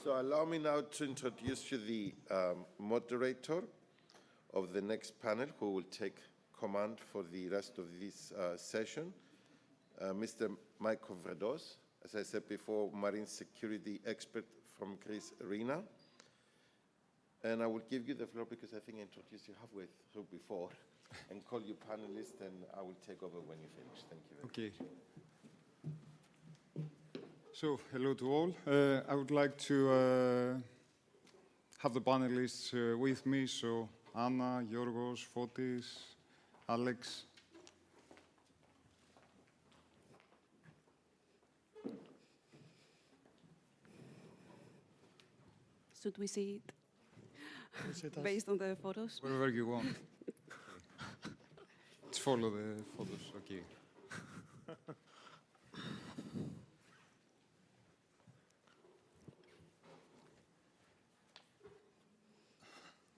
So allow me now to introduce you the moderator of the next panel, who will take command for the rest of this session, Mr. Vrettos, as I said before, marine security expert from Greece, RINA. And I will give you the floor because I think I introduced you halfway through before and call you panelists, and I will take over when you finish. Thank you very much. So, hello to all. I would like to have the panelists with me. So, Anna, Gkorgkolis, Fotis, Alex. Should we see it based on the photos? Wherever you want. Let's follow the photos, okay.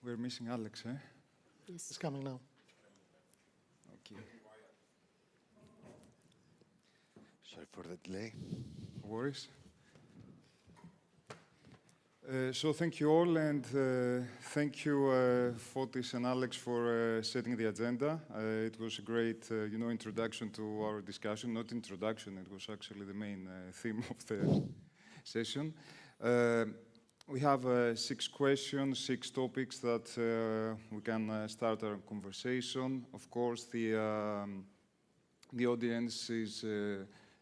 We're missing Alex, eh? Yes. It's coming now. Okay. Sorry for the delay. No worries. So thank you all, and thank you, Fotis and Alex, for setting the agenda. It was a great, introduction to our discussion. Not introduction, it was actually the main theme of the session. We have 6 questions, 6 topics that we can start our conversation. Of course, the audience is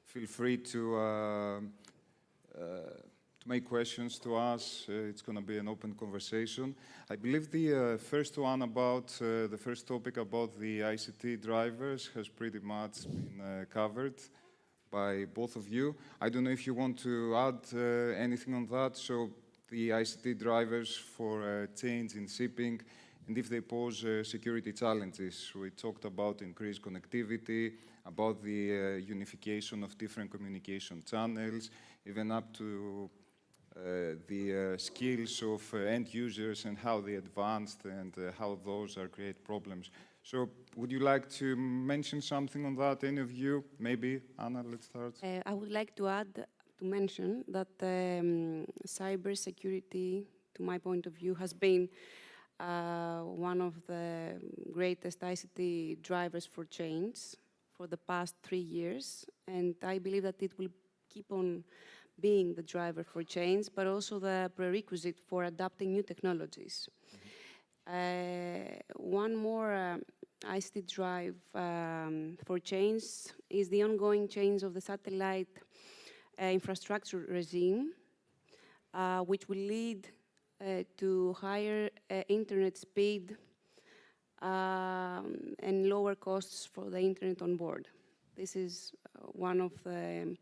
feel free to make questions to us. It's going to be an open conversation. I believe the first topic about the ICT drivers has pretty much been covered by both of you. I don't know if you want to add anything on that. So the ICT drivers for change in shipping, and if they pose security challenges. We talked about increased connectivity, about the unification of different communication channels, even up to the skills of end users and how they advanced and how those are create problems. So would you like to mention something on that, any of you? Maybe, Anna, let's start. I would like to mention that cybersecurity, to my point of view, has been one of the greatest ICT drivers for change for the past 3 years. And I believe that it will keep on being the driver for change, but also the prerequisite for adapting new technologies. One more ICT drive for change is the ongoing change of the satellite infrastructure regime, which will lead to higher internet speed and lower costs for the internet on board. This is one of the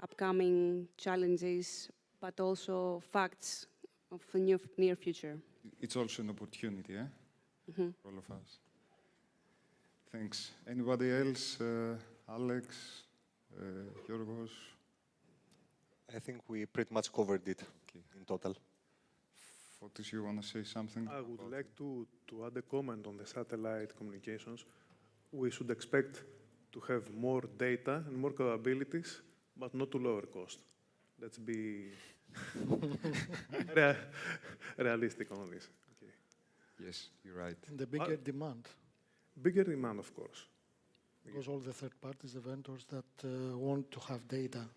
upcoming challenges, but also facts of the near future. It's also an opportunity, eh? Mm-hmm. For all of us. Thanks. Anybody else? Alex, Gkorgkolis? I think we pretty much covered it in total. Fotis, you want to say something? I would like to add a comment on the satellite communications. We should expect to have more data and more capabilities, but not to lower cost. Let's be realistic on this. Okay. Yes, you're right. And the bigger demand. Bigger demand, of course. Because all the third parties, the vendors that want to have data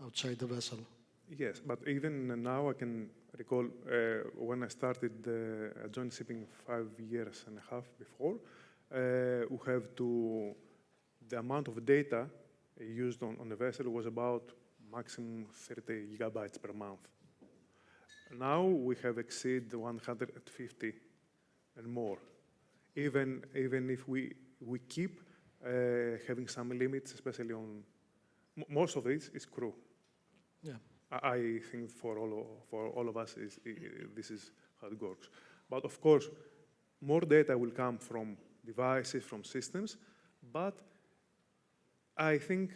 outside the vessel. Yes, but even now I can recall when I started joint shipping 5 years and a half before, the amount of data used on the vessel was about maximum 30 gigabytes per month. Now we have exceeded 150 and more. Even if we keep having some limits, especially on most of it is crew. Yeah. I think for all of us, this is how it works. But of course, more data will come from devices, from systems, but I think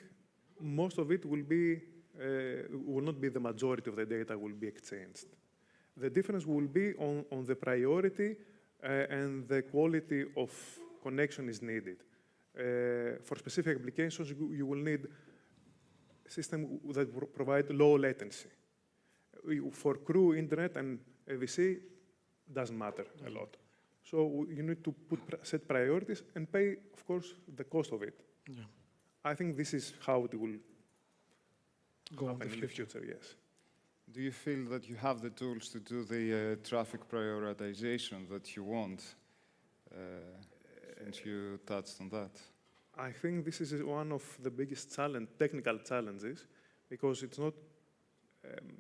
most of it will not be the majority of the data will be exchanged. The difference will be on the priority and the quality of connection is needed. For specific applications, you will need systems that provide low latency. for crew, internet, and AVC, doesn't matter a lot. So you need to set priorities and pay, of course, the cost of it. Yeah. I think this is how it will Go on happen in the future, yes. Do you feel that you have the tools to do the traffic prioritization that you want, since you touched on that? I think this is one of the biggest technical challenges, because it's not,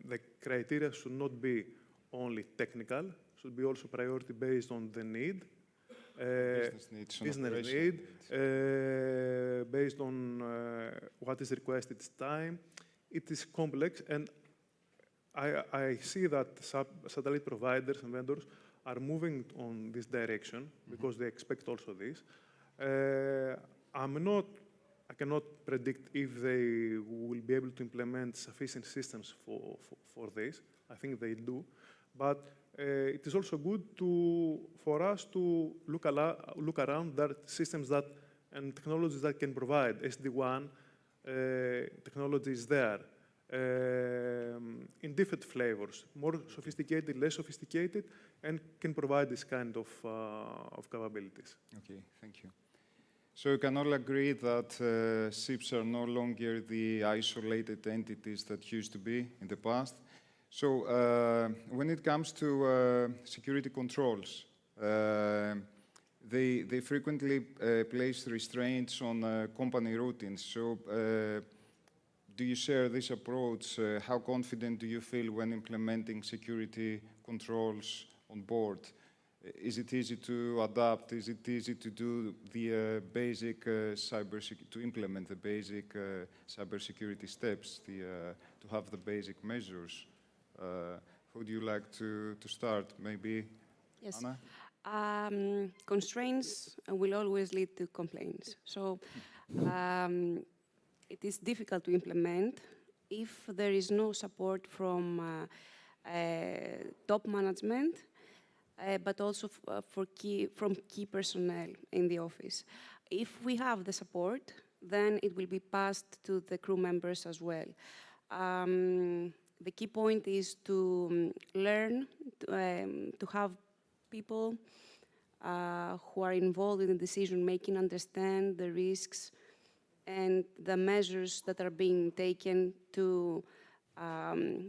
the criteria should not be only technical, should be also priority based on the need, Business needs, and business operational need, needs. based on what is requested time. It is complex, and I see that satellite providers and vendors are moving on this direction because they expect also this. I cannot predict if they will be able to implement sufficient systems for this. I think they do, but it is also good for us to look around that systems that and technologies that can provide SD-WAN technology is there in different flavors, more sophisticated, less sophisticated, and can provide this kind of capabilities. Okay, thank you. So you can all agree that ships are no longer the isolated entities that used to be in the past. So when it comes to security controls, they frequently place restraints on company routines. So do you share this approach? How confident do you feel when implementing security controls on board? Is it easy to adapt? Is it easy to do the basic to implement the basic cybersecurity steps, to have the basic measures? Who would you like to start? Maybe Yes. Anna? Constraints will always lead to complaints. So it is difficult to implement if there is no support from top management, but also from key personnel in the office. If we have the support, then it will be passed to the crew members as well. The key point is to learn, to have people who are involved in the decision-making understand the risks and the measures that are being taken to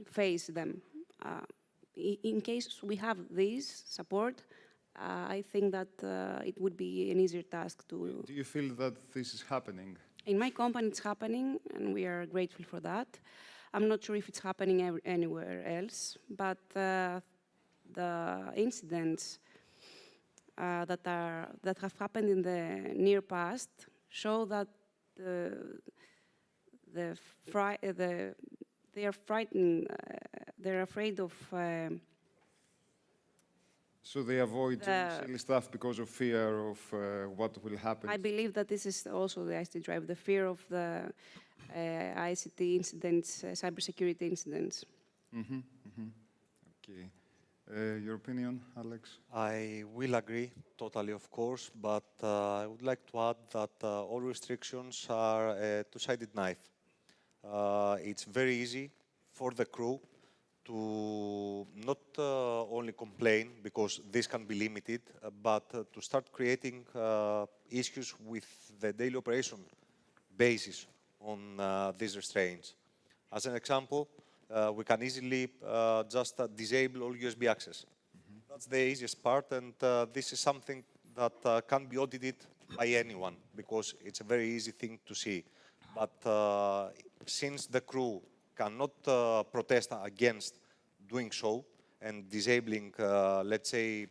face them. In case we have this support, I think that it would be an easier task to... Do you feel that this is happening? In my company, it's happening, and we are grateful for that. I'm not sure if it's happening anywhere else, but the incidents that have happened in the near past show that they are frightened. They're afraid of. So they avoid doing silly stuff because of fear of what will happen. I believe that this is also the ICT drive, the fear of the ICT incidents, cybersecurity incidents. Mm-hmm, mm-hmm. Okay. Your opinion, Alex? I will agree totally, of course, but I would like to add that all restrictions are a two-sided knife. It's very easy for the crew to not only complain, because this can be limited, but to start creating issues with the daily operation basis on these restraints. As an example, we can easily just disable all USB access. Mm-hmm. That's the easiest part, and this is something that can be audited by anyone, because it's a very easy thing to see. But since the crew cannot protest against doing so and disabling, let's say,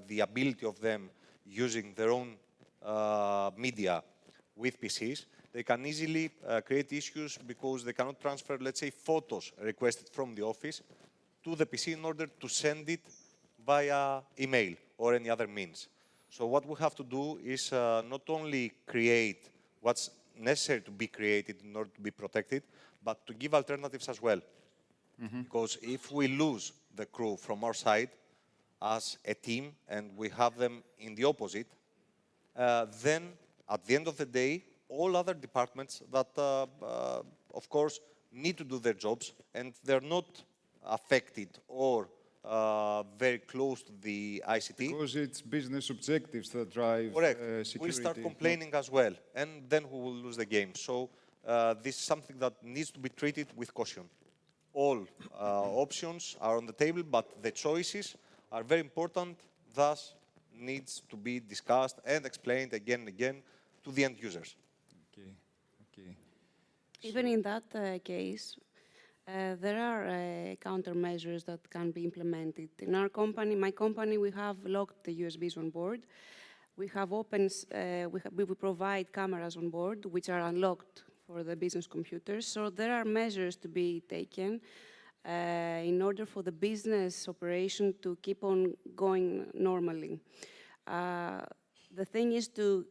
the ability of them using their own media with PCs, they can easily create issues because they cannot transfer, let's say, photos requested from the office to the PC in order to send it via email or any other means. So what we have to do is not only create what's necessary to be created in order to be protected, but to give alternatives as well. Mm-hmm. Because if we lose the crew from our side as a team and we have them in the opposite, then at the end of the day, all other departments that, of course, need to do their jobs, and they're not affected or very close to the ICT. Because it's business objectives that drive Correct. security. We'll start complaining as well, and then we will lose the game. So this is something that needs to be treated with caution. All options are on the table, but the choices are very important, thus needs to be discussed and explained again and again to the end users. Okay. Okay. Even in that case, there are countermeasures that can be implemented. In our company, my company, we have locked the USBs on board. We have we provide cameras on board, which are unlocked for the business computers. So there are measures to be taken in order for the business operation to keep on going normally. The thing is to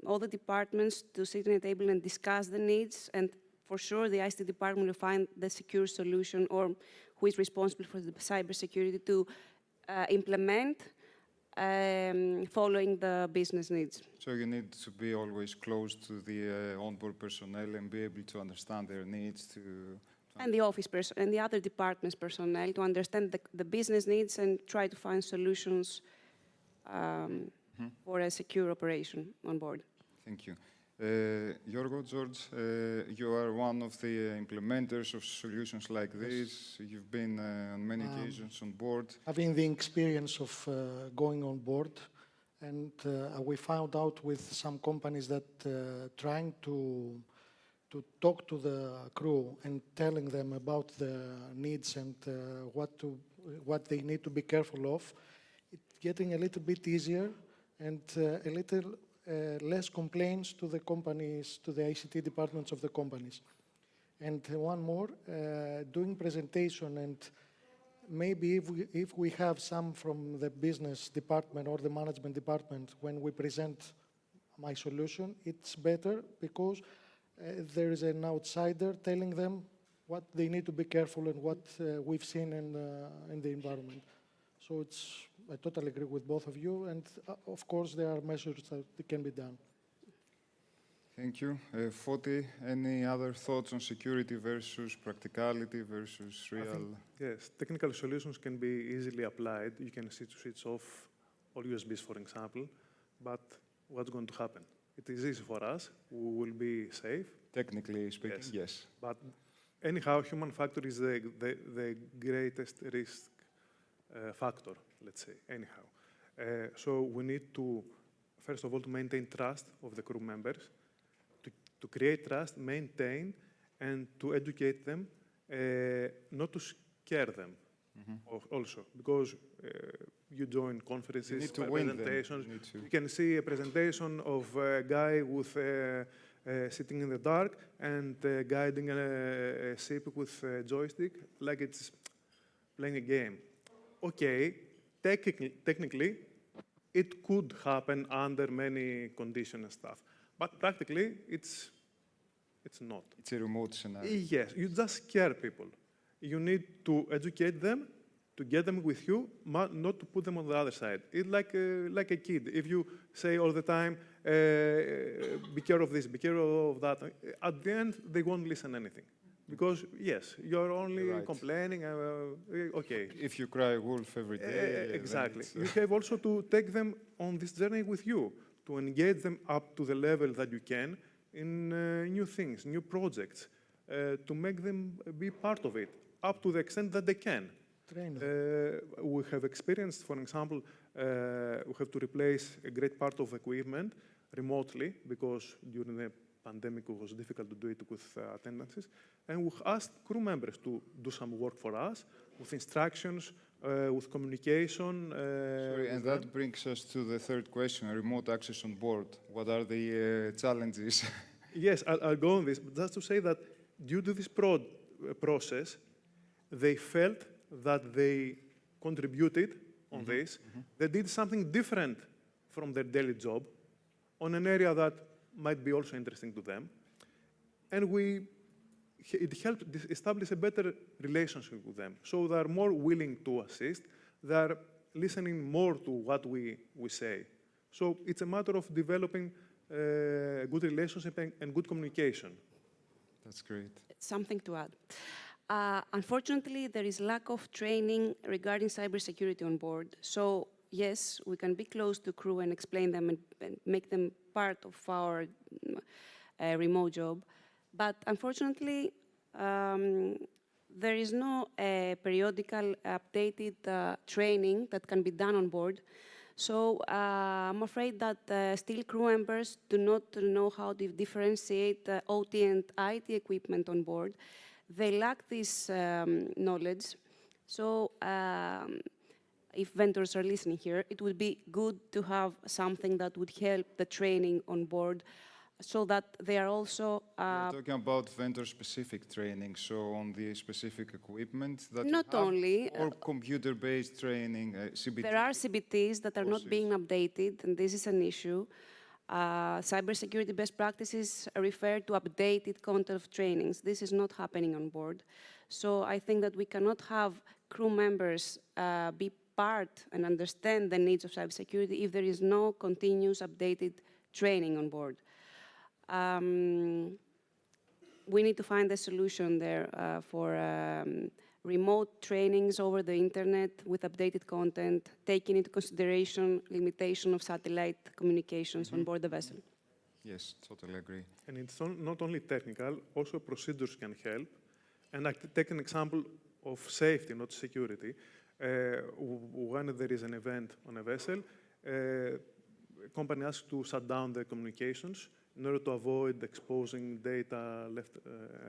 all the departments to sit at a table and discuss the needs, and for sure the ICT department will find the secure solution, or who is responsible for the cybersecurity to implement following the business needs. So you need to be always close to the onboard personnel and be able to understand their needs And the office and the other departments' personnel to understand the business needs and try to find solutions for a secure operation on board. Thank you. George, you are one of the implementers of solutions like this. You've been on many occasions on board. Having the experience of going on board, and we found out with some companies that trying to talk to the crew and telling them about the needs and what they need to be careful of, it's getting a little bit easier and a little less complaints to the companies, to the ICT departments of the companies. And one more, doing presentation, and maybe if we have some from the business department or the management department, when we present my solution, it's better because there is an outsider telling them what they need to be careful and what we've seen in the environment. So I totally agree with both of you, and of course there are measures that can be done. Thank you. Foti, any other thoughts on security versus practicality versus real? Yes, technical solutions can be easily applied. You can switch off all USBs, for example, but what's going to happen? It is easy for us. We will be safe. Technically speaking, yes. But anyhow, human factor is the greatest risk factor, let's say, anyhow. So we need to, first of all, to maintain trust of the crew members, to create trust, maintain, and to educate them, not to scare them also, because you join conferences, presentations. You can see a presentation of a guy with sitting in the dark and guiding a ship with a joystick, like it's playing a game. Okay, technically, it could happen under many conditions and stuff, but practically, it's not. It's a remote scenario. Yes, you just scare people. You need to educate them, to get them with you, not to put them on the other side. It's like a kid. If you say all the time, be careful of this, be careful of that, at the end, they won't listen anything. Because, yes, you're only complaining, okay. If you cry wolf every day. Exactly. You have also to take them on this journey with you, to engage them up to the level that you can in new things, new projects, to make them be part of it, up to the extent that they can. We have experienced, for example, we have to replace a great part of equipment remotely, because during the pandemic it was difficult to do it with attendances, and we asked crew members to do some work for us with instructions, with communication. Sorry, and that brings us to the third question, remote access on board. What are the challenges? Yes, I'll go on this, but just to say that due to this process, they felt that they contributed on this. They did something different from their daily job on an area that might be also interesting to them. And it helped establish a better relationship with them. So they're more willing to assist. They're listening more to what we say. So it's a matter of developing a good relationship and good communication. That's great. Something to add. Unfortunately, there is lack of training regarding cybersecurity on board. So yes, we can be close to crew and explain them and make them part of our remote job. But unfortunately, there is no periodical updated training that can be done on board. So I'm afraid that still crew members do not know how to differentiate OT and IT equipment on board. They lack this knowledge. So if vendors are listening here, it would be good to have something that would help the training on board so that they are also... We're talking about vendor-specific training, so on the specific equipment that Not you have, only, or computer-based training, CBT. there are CBTs that are not being updated, and this is an issue. Cybersecurity best practices refer to updated content of trainings. This is not happening on board. So I think that we cannot have crew members be part and understand the needs of cybersecurity if there is no continuous updated training on board. We need to find a solution there for remote trainings over the internet with updated content, taking into consideration limitation of satellite communications on board the vessel. Yes, totally agree. And it's not only technical, also procedures can help. And I take an example of safety, not security. When there is an event on a vessel, a company asks to shut down the communications in order to avoid exposing data left,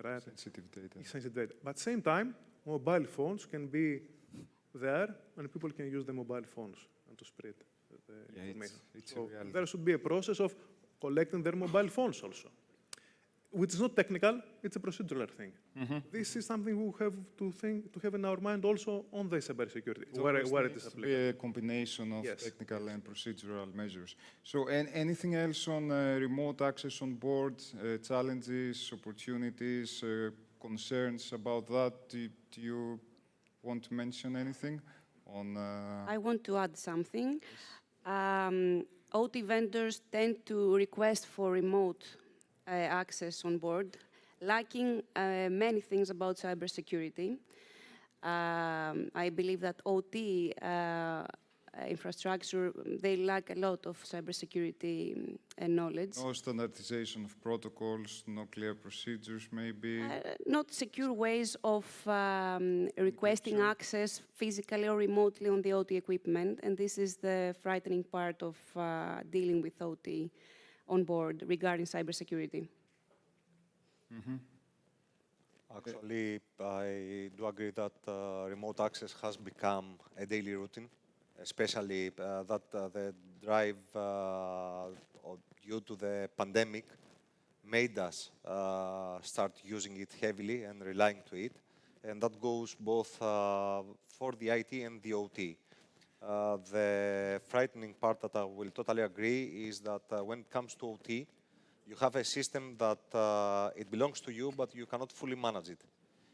right. Sensitive data. Sensitive data. But at the same time, mobile phones can be there, and people can use the mobile phones and to spread the information. It's so a reality. there should be a process of collecting their mobile phones also, which is not technical, it's a procedural thing. This is something we have to have in our mind also on the cybersecurity, where it is applicable. Be a combination of technical and procedural measures. So, anything else on remote access on board, challenges, opportunities, concerns about that? Do you want to mention anything on? I want to add something. OT vendors tend to request for remote access on board, lacking many things about cybersecurity. I believe that OT infrastructure, they lack a lot of cybersecurity knowledge. No standardization of protocols, no clear procedures, maybe. Not secure ways of requesting access physically or remotely on the OT equipment, and this is the frightening part of dealing with OT on board regarding cybersecurity. Actually, I do agree that remote access has become a daily routine, especially that the drive due to the pandemic made us start using it heavily and relying to it. And that goes both for the IT and the OT. The frightening part that I will totally agree is that when it comes to OT, you have a system that it belongs to you, but you cannot fully manage it.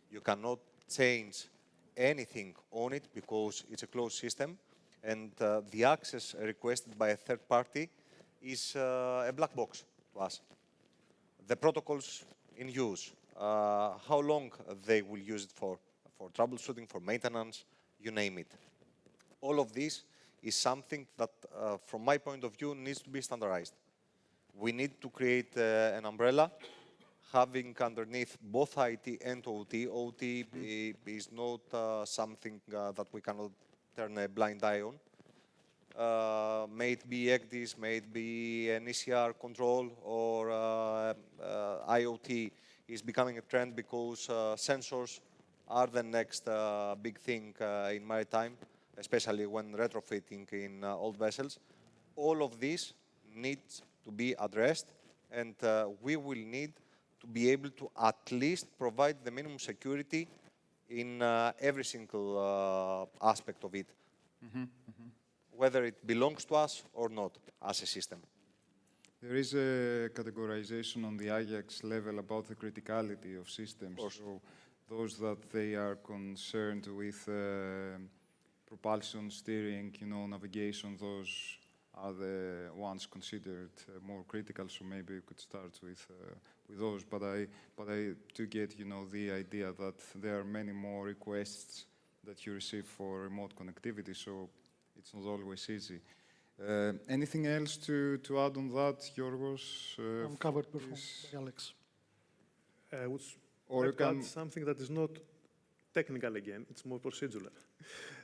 You cannot change anything on it because it's a closed system, and the access requested by a third party is a black box to us. The protocols in use, how long they will use it for troubleshooting, for maintenance, you name it. All of this is something that, from my point of view, needs to be standardized. We need to create an umbrella, having underneath both IT and OT. OT is not something that we cannot turn a blind eye on. May it be ECDIS, may it be an ECR control, or IoT is becoming a trend because sensors are the next big thing in maritime, especially when retrofitting in old vessels. All of this needs to be addressed, and we will need to be able to at least provide the minimum security in every single aspect of it, whether it belongs to us or not as a system. There is a categorization on the Ajax level about the criticality of systems. So those that they are concerned with propulsion, steering, navigation, those are the ones considered more critical. So maybe we could start with those. But I do get, you know, the idea that there are many more requests that you receive for remote connectivity. So it's not always easy. Anything else to add on that, Giorgos? I'm covered before by Alex. Or you can... That's something that is not technical again, it's more procedural.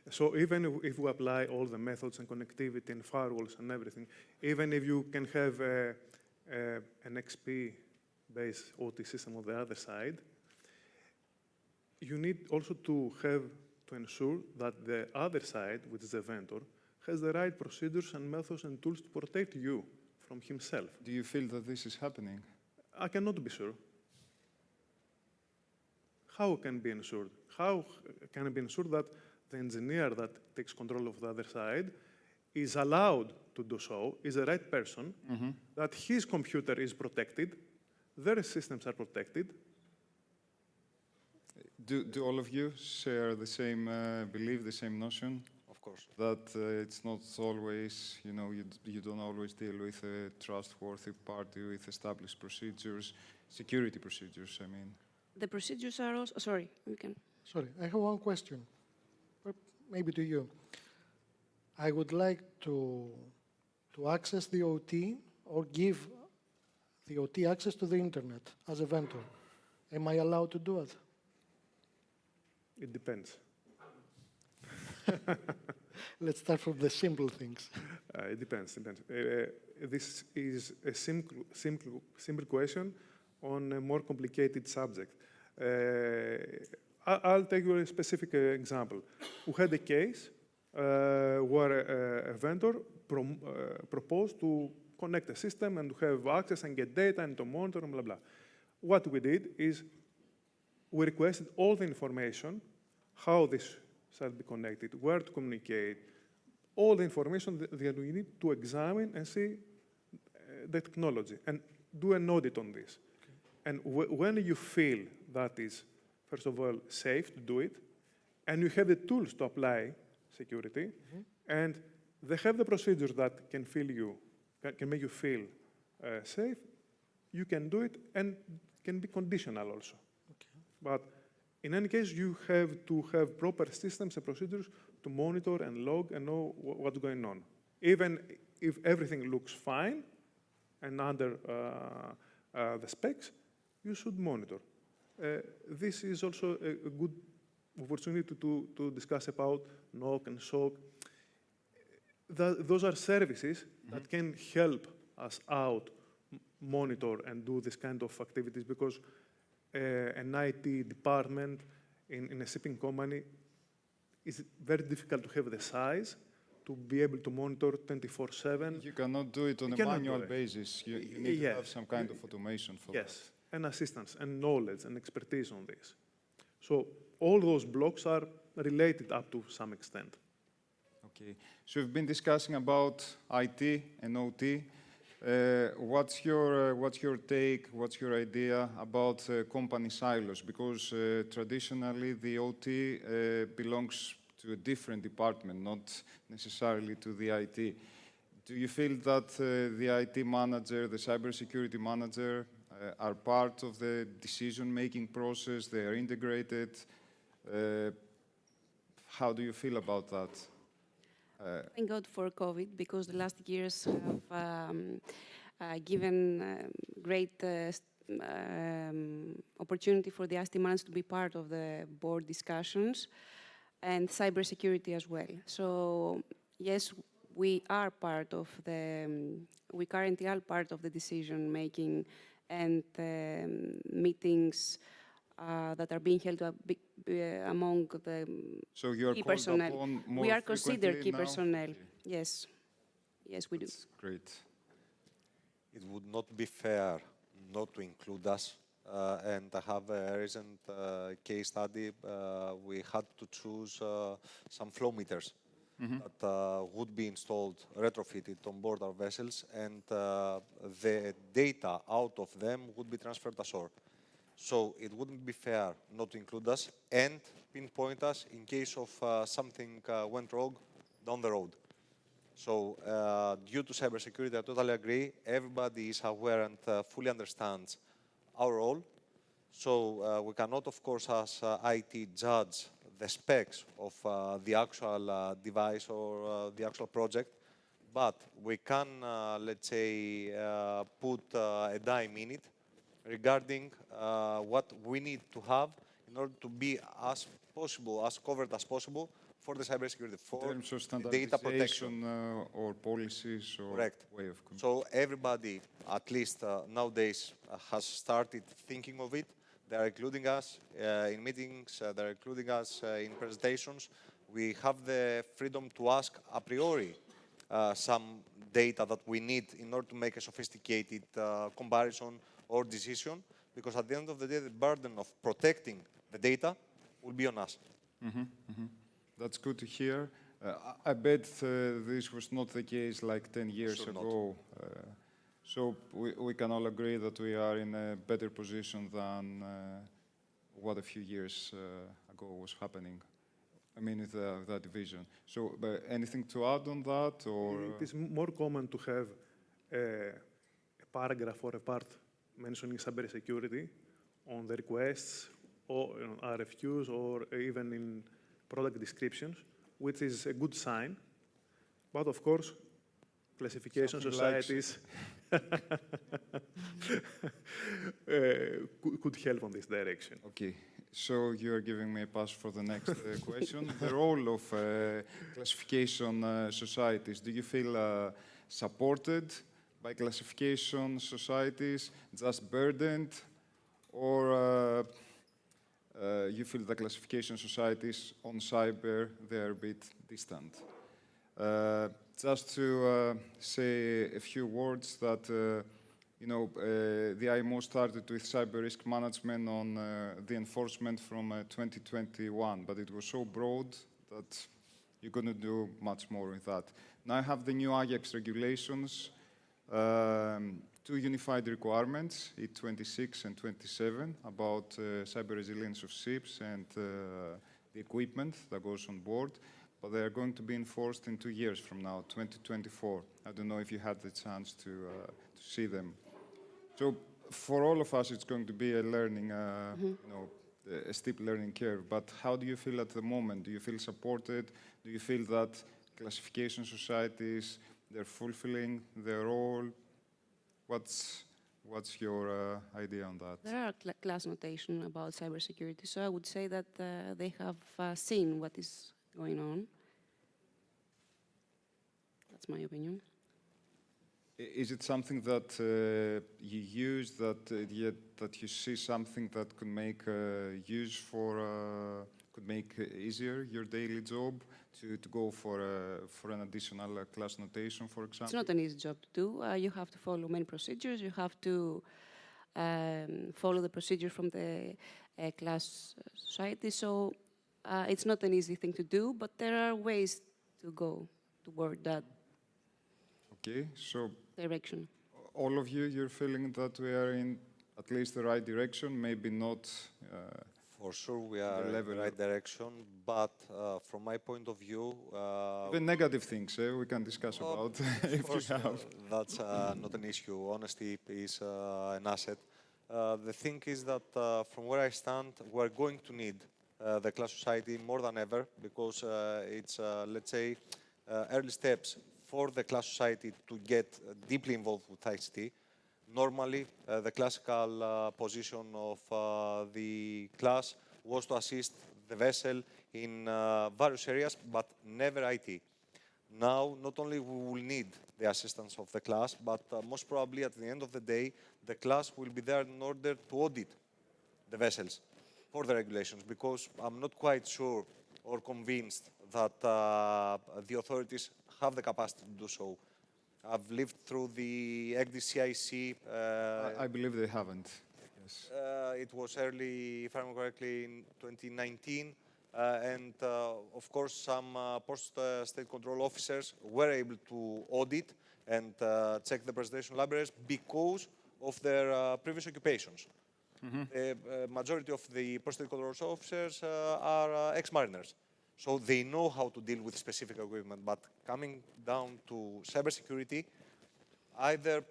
So even if we apply all the methods and connectivity and firewalls and everything, even if you can have an XP-based OT system on the other side, you need also to ensure that the other side, which is the vendor, has the right procedures and methods and tools to protect you from himself. Do you feel that this is happening? I cannot be sure. How can be ensured? How can it be ensured that the engineer that takes control of the other side is allowed to do so, is the right person, that his computer is protected, their systems are protected? Do all of you share the same belief, the same notion? Of course. That it's not always, you know, you don't always deal with a trustworthy party with established procedures, security procedures, I mean. The procedures are also, sorry, we can. Sorry, I have one question, or maybe to you. I would like to access the OT or give the OT access to the internet as a vendor. Am I allowed to do it? It depends. Let's start from the simple things. It depends. This is a simple question on a more complicated subject. I'll take you a specific example. We had a case where a vendor proposed to connect a system and to have access and get data and to monitor and blah, blah. What we did is we requested all the information, how this shall be connected, where to communicate, all the information that we need to examine and see the technology and do an audit on this. Okay. And when you feel that is, first of all, safe to do it, and you have the tools to apply security, and they have the procedures that can make you feel safe, you can do it, and can be conditional also. Okay. But in any case, you have to have proper systems and procedures to monitor and log and know what's going on. Even if everything looks fine and under the specs, you should monitor. This is also a good opportunity to discuss about NOC and SOC. Those are services that can help us out monitor and do this kind of activities, because an IT department in a shipping company is very difficult to have the size to be able to monitor 24/7. You cannot do it on a manual basis. You need to have some kind of automation for that. Yes, and assistance and knowledge and expertise on this. So all those blocks are related up to some extent. Okay, so we've been discussing about IT and OT. What's your take, what's your idea about company silos? Because traditionally the OT belongs to a different department, not necessarily to the IT. Do you feel that the IT manager, the cybersecurity manager, are part of the decision-making process? They are integrated. How do you feel about that? Thank God for COVID, because the last years have given great opportunity for the IT managers to be part of the board discussions and cybersecurity as well. So yes, we are part of we currently are part of the decision making and meetings that are being held among the key personnel. We are considered key personnel. Yes, yes, we do. That's great. It would not be fair not to include us. And I have a recent case study. We had to choose some flow meters that would be installed, retrofitted on board our vessels, and the data out of them would be transferred ashore. So it wouldn't be fair not to include us and pinpoint us in case of something went wrong down the road. So due to cybersecurity, I totally agree. Everybody is aware and fully understands our role. So we cannot, of course, as IT, judge the specs of the actual device or the actual project, but we can, let's say, put a dime in it regarding what we need to have in order to be as possible, as covered as possible for the cybersecurity, In for terms of the data protection. standardization or policies or Correct. way of So everybody, at least nowadays, has started thinking of it. They are including us in meetings, they are including us in presentations. We have the freedom to ask a priori some data that we need in order to make a sophisticated comparison or decision, because at the end of the day, the burden of protecting the data will be on us. That's good to hear. I bet this was not the case like 10 years Sure not. ago. So we can all agree that we are in a better position than what a few years ago was happening. I mean, with that division. So anything to add on that? Or It is more common to have a paragraph or a part mentioning cybersecurity on the requests or RFQs or even in product descriptions, which is a good sign. But of course, classification Something like societies could help on this direction. Okay, so you are giving me a pass for the next question. The role of classification societies. Do you feel supported by classification societies, just burdened, or you feel the classification societies on cyber, they're a bit distant? Just to say a few words that, the IMO started with cyber risk management on the enforcement from 2021, but it was so broad that you couldn't do much more with that. Now I have the new Ajax regulations, two unified requirements, E26 and 27, about cyber resilience of ships and the equipment that goes on board. But they are going to be enforced in 2 years from now, 2024. I don't know if you had the chance to see them. So for all of us, it's going to be a learning, a steep learning curve. But how do you feel at the moment? Do you feel supported? Do you feel that classification societies, they're fulfilling their role? What's your idea on that? There are class notation about cybersecurity, so I would say that they have seen what is going on. That's my opinion. Is it something that you use, that you see something that could make use for, could make easier your daily job to go for an additional class notation, for example? It's not an easy job to do. You have to follow many procedures. You have to follow the procedure from the class society. So it's not an easy thing to do, but there are ways to go toward that direction. All of you, you're feeling that we are in at least the right direction, maybe not... For sure, we are in the right direction, but from my point of view... the negative things we can discuss about, if you have. That's not an issue. Honesty is an asset. The thing is that from where I stand, we're going to need the class society more than ever, because it's, let's say, early steps for the class society to get deeply involved with ICT. Normally, the classical position of the class was to assist the vessel in various areas, but never IT. Now, not only we will need the assistance of the class, but most probably at the end of the day, the class will be there in order to audit the vessels for the regulations, because I'm not quite sure or convinced that the authorities have the capacity to do so. I've lived through the ECDCIC. I believe they haven't. Yes. It was early, if I remember correctly, in 2019. And of course, some post-state control officers were able to audit and check the presentation libraries because of their previous occupations. The majority of the post-state control officers are ex-mariners. So they know how to deal with specific equipment. But coming down to cybersecurity, either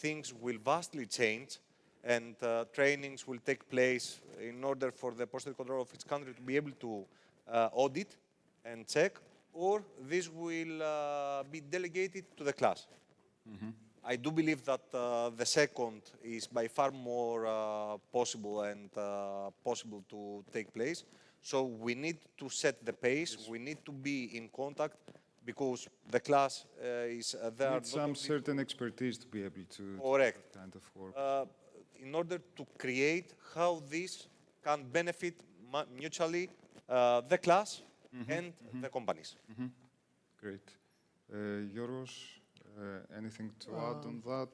things will vastly change and trainings will take place in order for the postal control of each country to be able to audit and check, or this will be delegated to the class. I do believe that the second is by far more possible and possible to take place. So we need to set the pace, we need to be in contact, because the class is there. Need some certain expertise to be able to correct. do that kind of work. In order to create how this can benefit mutually the class and the companies. Great. Yoros, anything to add on that?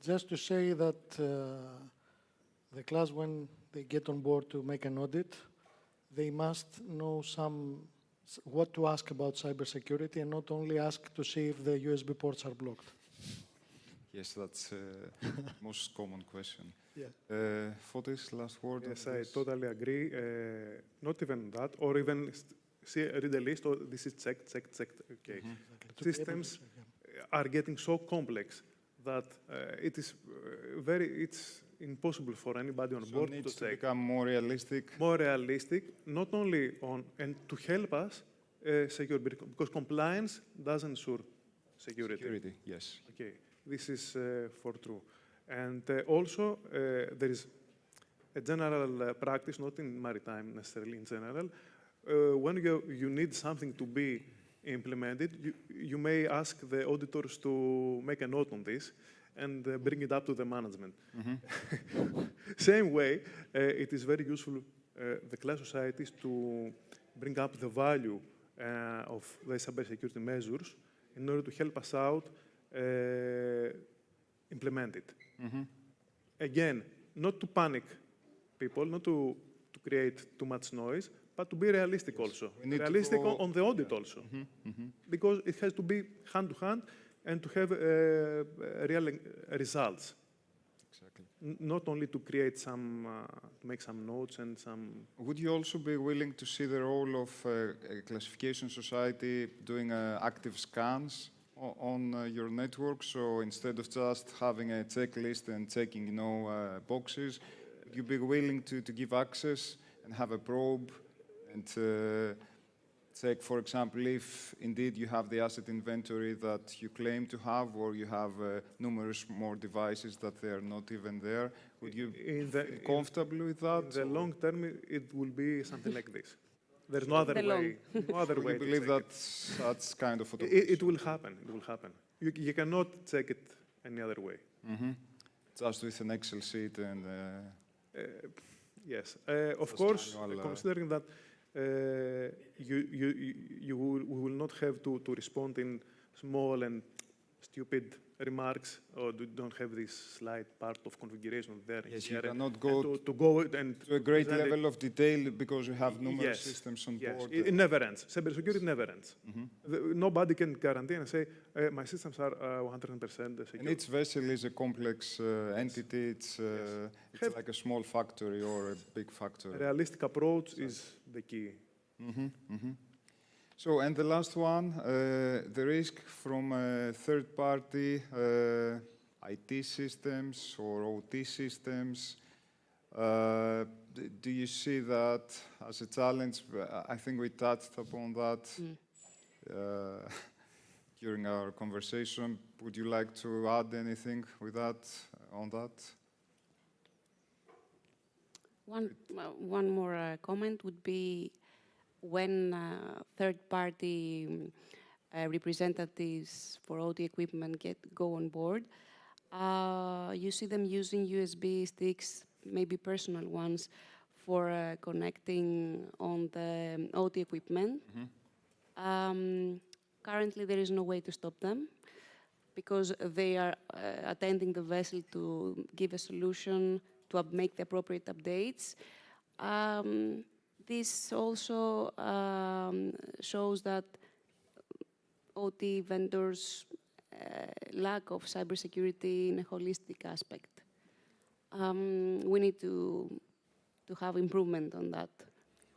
Just to say that the class, when they get on board to make an audit, they must know what to ask about cybersecurity and not only ask to see if the USB ports are blocked. Yes, that's most common question. Yeah. Fotis, last word. Yes, on I this? totally agree. Not even that, or even read the list, or this is checked. Okay. Exactly. Systems are getting so complex that it's impossible for anybody on So board it needs to to check. become more realistic. More realistic, not only on, and to help us secure, because compliance doesn't ensure security. Yes. Okay, this is for true. And also, there is a general practice, not in maritime necessarily, in general. When you need something to be implemented, you may ask the auditors to make a note on this and bring it up to the management. Same way, it is very useful, the class societies, to bring up the value of the cybersecurity measures in order to help us out implement it. Again, not to panic people, not to create too much noise, but to be realistic also. We need to Realistic go- on the audit also. Because it has to be hand to hand and to have real results. Exactly. Not only to create some, to make some notes and some. Would you also be willing to see the role of a classification society doing active scans on your network? So instead of just having a checklist and checking, boxes, would you be willing to give access and have a probe and check, for example, if indeed you have the asset inventory that you claim to have, or you have numerous more devices that they are not even there? Would you feel comfortable with that? In the long term, it will be something like this. There's no other way. No other Or way you to believe check that's kind of it will happen. It will happen. You cannot check it any other way. just with an Excel sheet and Yes, of Just course, manual, considering that we will not have to respond in small and stupid remarks, or don't have this slight part of configuration there. yes, here, you cannot and go to go and to a great present it. level of detail because you have numerous Yes, systems on yes. board. It never ends. Cybersecurity never ends. Nobody can guarantee and say, my systems are 100% secure. And each vessel is a complex entity. It's Have- like a small factory or a big factory. Realistic approach is the key. So, and the last one, the risk from third-party IT systems or OT systems. Do you see that as a challenge? I think we touched upon that during our conversation. Would you like to add anything with that, on that? One more comment would be when third-party representatives for OT equipment go on board, you see them using USB sticks, maybe personal ones, for connecting on the OT equipment. Currently, there is no way to stop them because they are attending the vessel to give a solution, to make the appropriate updates. This also shows that OT vendors' lack of cybersecurity in a holistic aspect. We need to have improvement on that.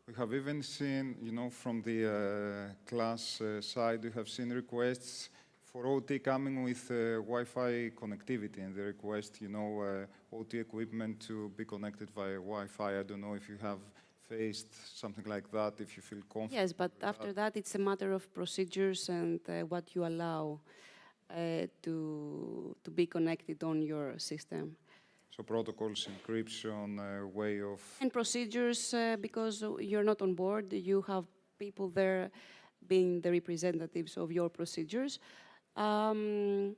We have even seen, you know, from the class side, we have seen requests for OT coming with Wi-Fi connectivity, and they request, you know, OT equipment to be connected via Wi-Fi. I don't know if you have faced something like that, if you feel comfortable. Yes, but after that, it's a matter of procedures and what you allow to be connected on your system. So protocols, encryption, way of... And procedures, because you're not on board, you have people there being the representatives of your procedures. And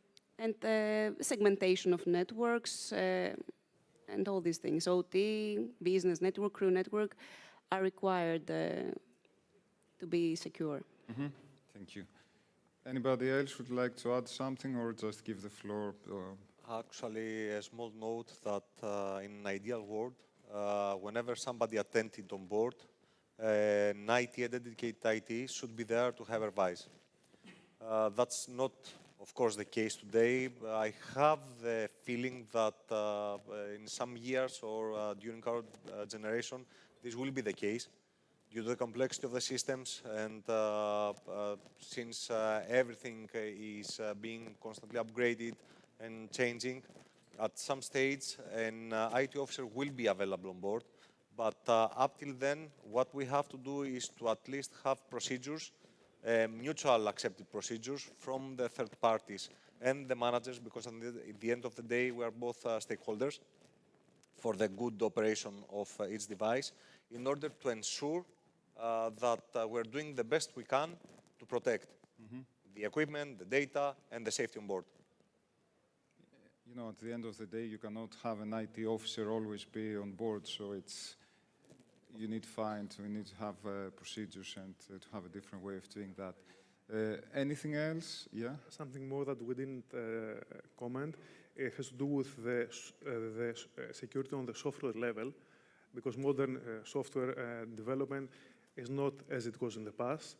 segmentation of networks and all these things. OT, business network, crew network are required to be secure. Mm-hmm. Thank you. Anybody else would like to add something or just give the floor? Actually, a small note that in an ideal world, whenever somebody attended on board, an IT, a dedicated IT, should be there to supervise. That's not, of course, the case today. I have the feeling that in some years or during our generation, this will be the case due to the complexity of the systems and since everything is being constantly upgraded and changing, at some stage an IT officer will be available on board. But up till then, what we have to do is to at least have procedures, mutual accepted procedures from the third parties and the managers, because at the end of the day, we are both stakeholders for the good operation of each device, in order to ensure that we're doing the best we can to protect the equipment, the data, and the safety on board. You know, at the end of the day, you cannot have an IT officer always be on board, so we need to have procedures and to have a different way of doing that. Anything else? Yeah? Something more that we didn't comment. It has to do with the security on the software level, because modern software development is not as it was in the past.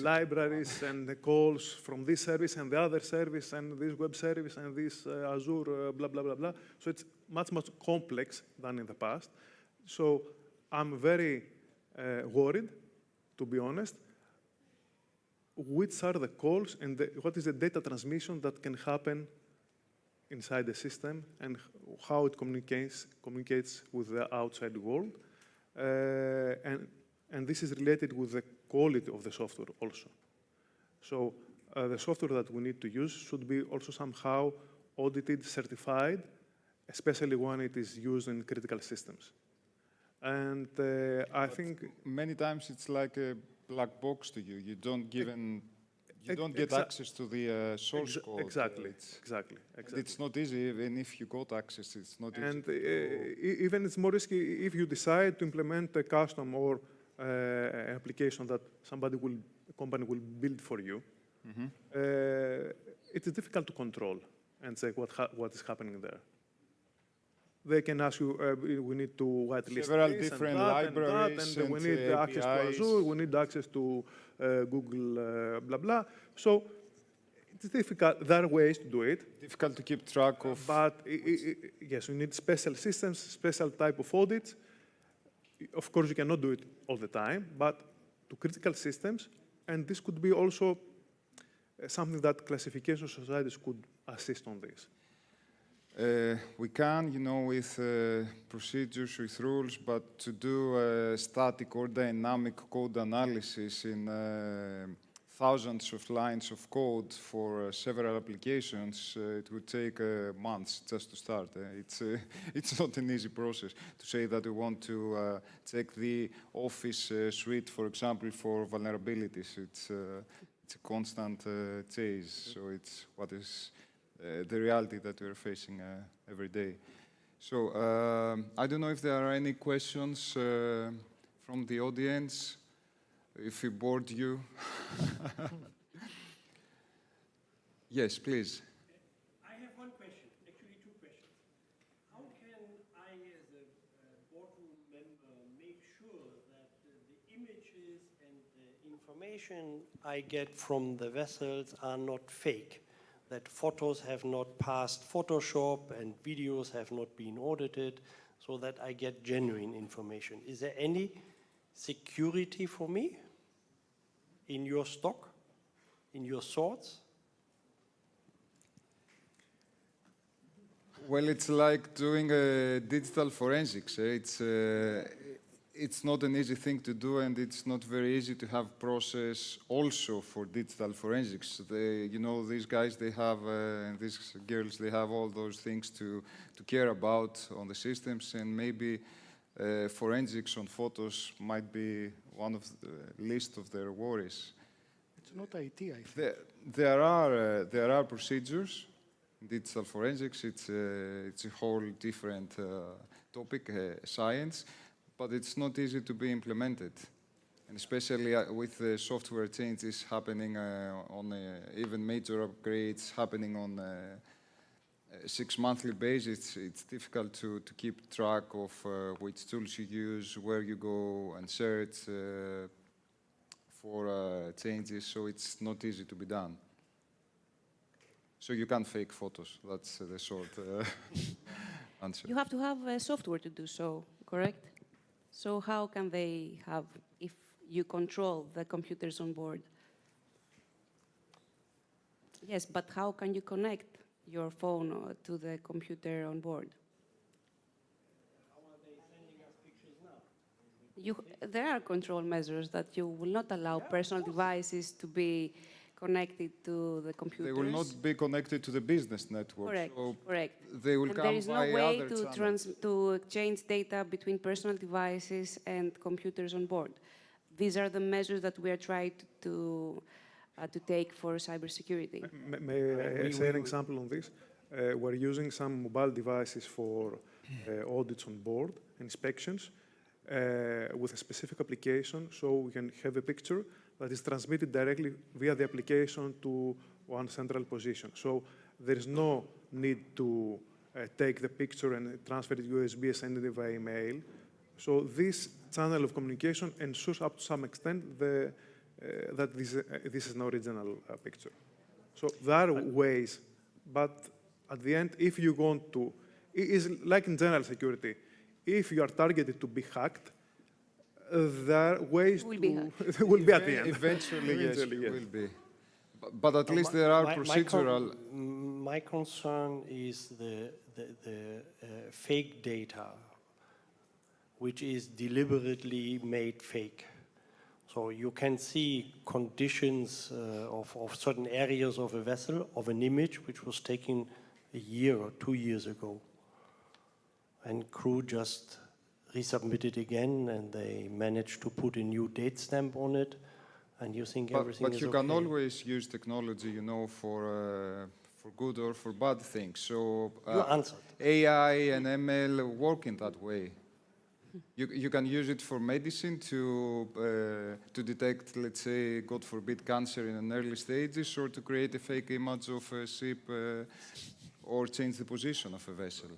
Libraries and the calls from this service and the other service and this web service and this Azure, blah, blah, blah, blah. So it's much, much complex than in the past. So I'm very worried, to be honest, which are the calls and what is the data transmission that can happen inside the system and how it communicates with the outside world. And this is related with the quality of the software also. So the software that we need to use should be also somehow audited, certified, especially when it is used in critical systems. And I think many times it's like a black box to you. You don't get access to the source code. Exactly. It's not easy, even if you got access, it's not easy. And even it's more risky if you decide to implement a custom or application that a company will build for you. It is difficult to control and say what is happening there. They can ask you, we need to whitelist several this different and that libraries and we need access to Azure, we need access to Google, blah, blah. So it's difficult. There are ways to do it. Difficult to keep track of. But yes, we need special systems, special type of audits. Of course, you cannot do it all the time, but to critical systems, and this could be also something that classification societies could assist on this. We can, you know, with procedures, with rules, but to do static or dynamic code analysis in thousands of lines of code for several applications, it would take months just to start. It's not an easy process to say that we want to check the Office suite, for example, for vulnerabilities. It's a constant chase, so it's what is the reality that we're facing every day. So I don't know if there are any questions from the audience, if we bored you. Yes, please. I have one question, actually two questions. How can I, as a boardroom member, make sure that the images and the information I get from the vessels are not fake? That photos have not passed Photoshop and videos have not been audited, so that I get genuine information. Is there any security for me in your stock, in your sorts? Well, it's like doing digital forensics. It's not an easy thing to do, and it's not very easy to have process also for digital forensics. You know, these guys, they have, and these girls, they have all those things to care about on the systems, and maybe forensics on photos might be one of the list of their worries. It's not IT, I think. There are procedures. Digital forensics, it's a whole different topic, science, but it's not easy to be implemented. And especially with the software changes happening on even major upgrades happening on a 6-monthly basis, it's difficult to keep track of which tools you use, where you go and search for changes, so it's not easy to be done. So you can't fake photos. That's the short answer. You have to have software to do so, correct? So how can they have, if you control the computers on board? Yes, but how can you connect your phone to the computer on board? How are they sending us pictures now? There are control measures that you will not allow personal devices to be connected to the computers. They will not be connected to the business network. Correct, So correct. they will And come there is no by way other channels. to exchange data between personal devices and computers on board. These are the measures that we are trying to take for cybersecurity. May I say an example on this? We're using some mobile devices for audits on board, inspections, with a specific application, so we can have a picture that is transmitted directly via the application to one central position. So there is no need to take the picture and transfer it USB and send it via email. So this channel of communication ensures up to some extent that this is an original picture. So there are ways, but at the end, if you want to, it is like in general security, if you are targeted to be hacked, there are ways Will to... be hacked. will be at the end. Eventually, yes, Eventually, it yes. will be. But at least there are procedural... My concern is the fake data, which is deliberately made fake. So you can see conditions of certain areas of a vessel, of an image, which was taken a year or 2 years ago. And crew just resubmitted again, and they managed to put a new date stamp on it, and you think everything is But you okay. can always use technology, you know, for good or for bad things. So You answered. AI and ML work in that way. You can use it for medicine to detect, let's say, God forbid, cancer in an early stages, or to create a fake image of a ship or change the position of a vessel.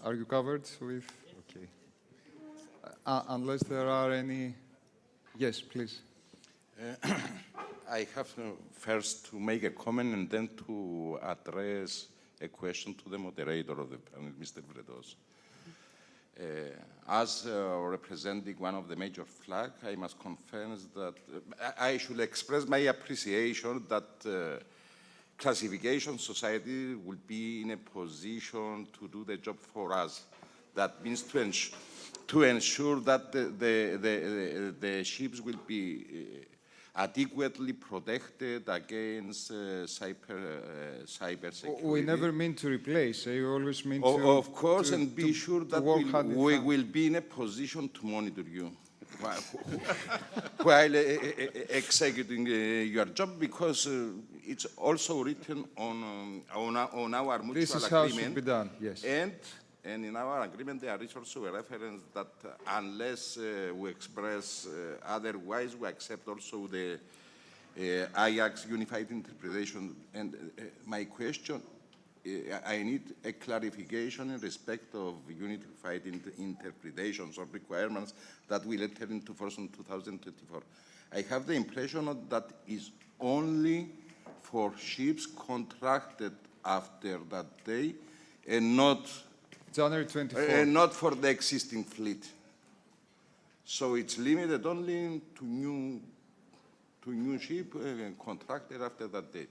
Are you covered with? Okay. Unless there are any... Yes, please. I have first to make a comment and then to address a question to the moderator of the panel, Mr. Vrettos. As representing one of the major flags, I must confess that I should express my appreciation that classification society will be in a position to do the job for us. That means to ensure that the ships will be adequately protected against cyber security. We never mean to replace. We always mean to... Of course, and be sure that we will be in a position to monitor you while executing your job, because it's also written on our mutual agreement. This is how it should be done, yes. And in our agreement, there is also a reference that unless we express otherwise, we accept also the Ajax unified interpretation. And my question, I need a clarification in respect of unified interpretations or requirements that will enter into force in 2024. I have the impression that is only for ships contracted after that day, and not January 24. and not for the existing fleet. So it's limited only to new ship contracted after that date.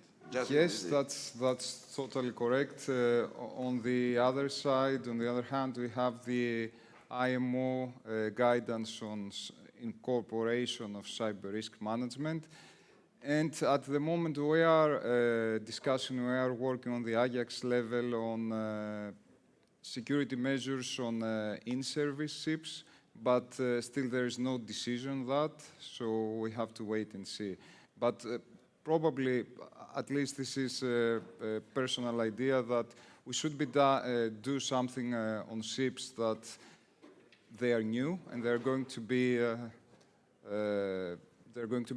Yes, that's totally correct. On the other side, on the other hand, we have the IMO guidance on incorporation of cyber risk management. And at the moment, we are we are working on the Ajax level on security measures on in-service ships, but still there is no decision on that, so we have to wait and see. But probably, at least this is a personal idea, that we should do something on ships that they are new and they're going to be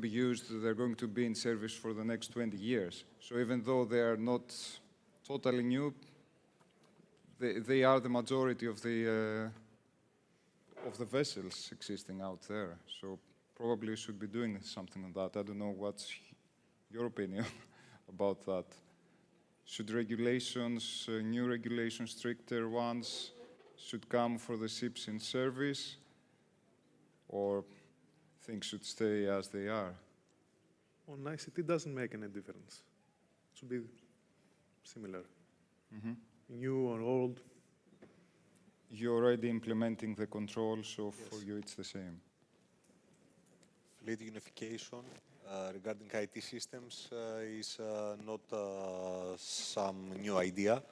used, they're going to be in service for the next 20 years. So even though they are not totally new, they are the majority of the vessels existing out there. So probably we should be doing something on that. I don't know what's your opinion about that. Should regulations, new regulations, stricter ones, should come for the ships in service, or things should stay as they are? On ICT doesn't make any difference. It should be similar. New or old. You're already implementing the control, so for you it's the same. Fleet unification regarding IT systems is not some new idea.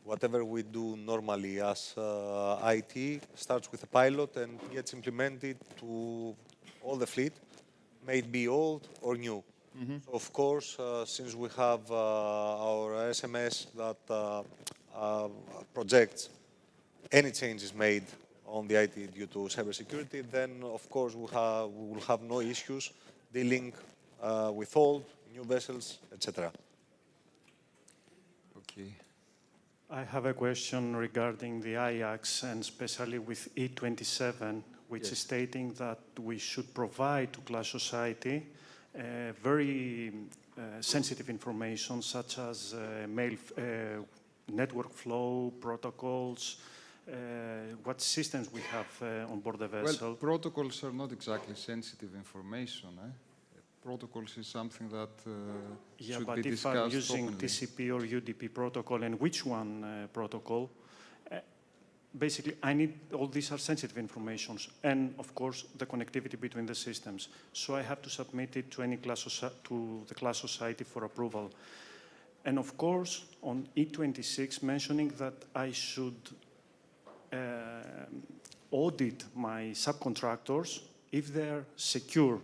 Whatever we do normally as IT starts with a pilot and gets implemented to all the fleet, may it be old or new. So of course, since we have our SMS that projects any changes made on the IT due to cybersecurity, then of course we will have no issues dealing with old, new vessels, etc. Okay. I have a question regarding the Ajax, and especially with E27, which is stating that we should provide to class society very sensitive information, such as network flow, protocols, what systems we have on board the vessel. Well, protocols are not exactly sensitive information. Protocols is something that should be discussed if I'm using openly. TCP or UDP protocol, and which one protocol, basically I need, all these are sensitive informations, and of course the connectivity between the systems. So I have to submit it to any to the class society for approval. And of course, on E26, mentioning that I should audit my subcontractors if they're secure.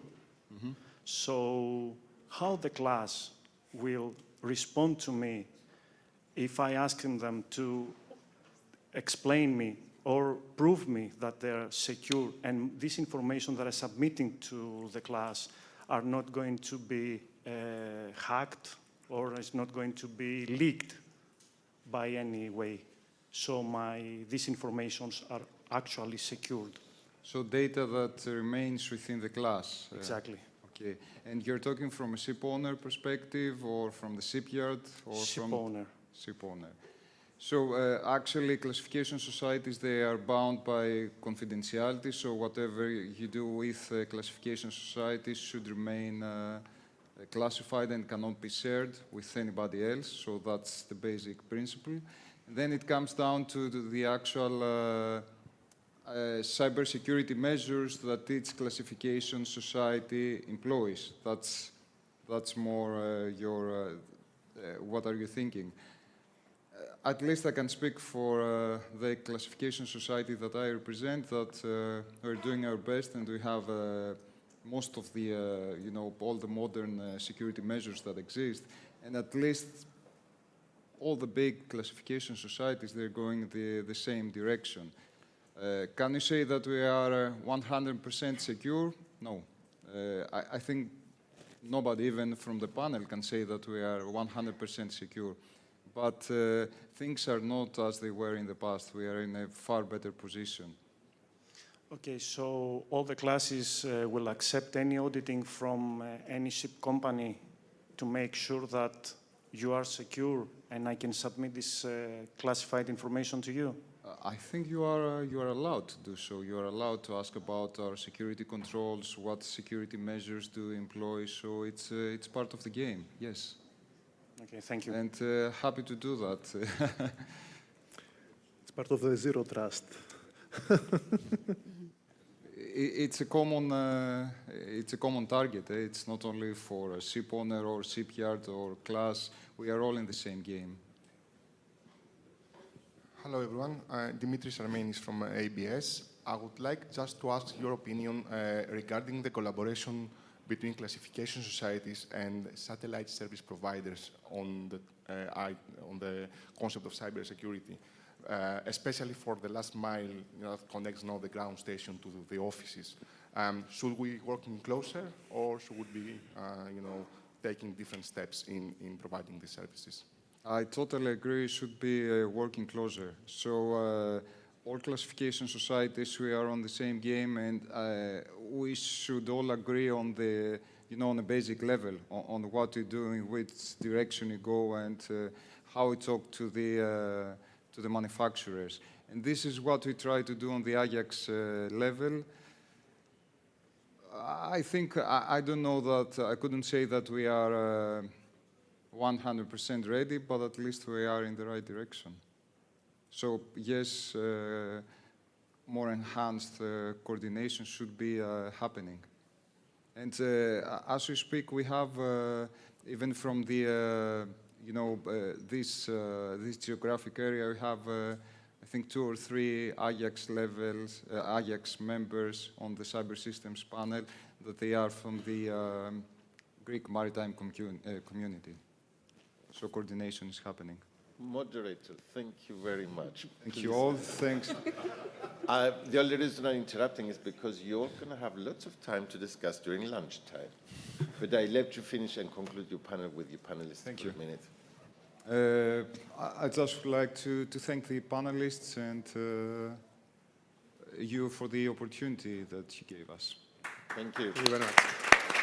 So how the class will respond to me if I ask them to explain me or prove me that they're secure, and this information that I'm submitting to the class are not going to be hacked or is not going to be leaked by any way. So these informations are actually secured. So data that remains within the class. Exactly. Okay. And you're talking from a ship owner perspective, or from the shipyard, or Ship from owner. Ship owner. So actually, classification societies, they are bound by confidentiality. So whatever you do with classification societies should remain classified and cannot be shared with anybody else. So that's the basic principle. And then it comes down to the actual cybersecurity measures that each classification society employs. That's more what are you thinking? At least I can speak for the classification society that I represent, that we're doing our best, and we have most of the, all the modern security measures that exist. And at least all the big classification societies, they're going the same direction. Can you say that we are 100% secure? No. I think nobody, even from the panel, can say that we are 100% secure. But things are not as they were in the past. We are in a far better position. Okay, so all the classes will accept any auditing from any ship company to make sure that you are secure and I can submit this classified information to you? I think you are allowed to do so. You are allowed to ask about our security controls, what security measures do we employ. So it's part of the game. Yes. Okay, thank you. And happy to do that. It's part of the zero trust. It's a common target. It's not only for a ship owner or shipyard or class. We are all in the same game. Hello, everyone. Dimitris Armenis from ABS. I would like just to ask your opinion regarding the collaboration between classification societies and satellite service providers on the concept of cybersecurity, especially for the last mile that connects the ground station to the offices. Should we working closer, or should we be taking different steps in providing these services? I totally agree. Should be working closer. So all classification societies, we are on the same game, and we should all agree on the, on a basic level, on what you do, in which direction you go, and how we talk to the manufacturers. And this is what we try to do on the Ajax level. I think, I don't know that, I couldn't say that we are 100% ready, but at least we are in the right direction. So yes, more enhanced coordination should be happening. And as we speak, we have, even from the, this geographic area, we have, I think, 2 or 3 Ajax levels, Ajax members on the cyber systems panel, that they are from the Greek maritime community. So coordination is happening. Moderator, thank you very much. Thank you all. Thanks. The only reason I'm interrupting is because you're going to have lots of time to discuss during lunchtime. But I let you finish and conclude your panel with your panelists Thank for you. a minute. I just would like to thank the panelists and you for the opportunity that you gave us. Thank you. Thank you very much.